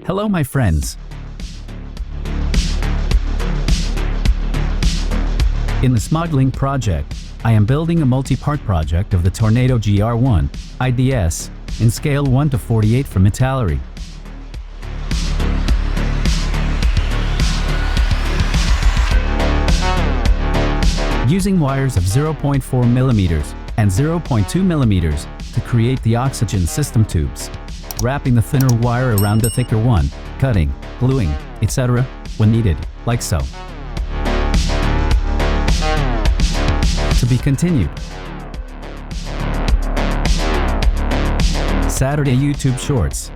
Hello my friends. In this modeling project, I am building a multi-part project of the Tornado GR.1 IDS in scale 1 to 48 from Italeri. Using wires of 0.4 mm and 0.2 mm to create the oxygen system tubes, wrapping the thinner wire around the thicker one, cutting, gluing, etc. when needed, like so. To be continued. Saturday YouTube Shorts.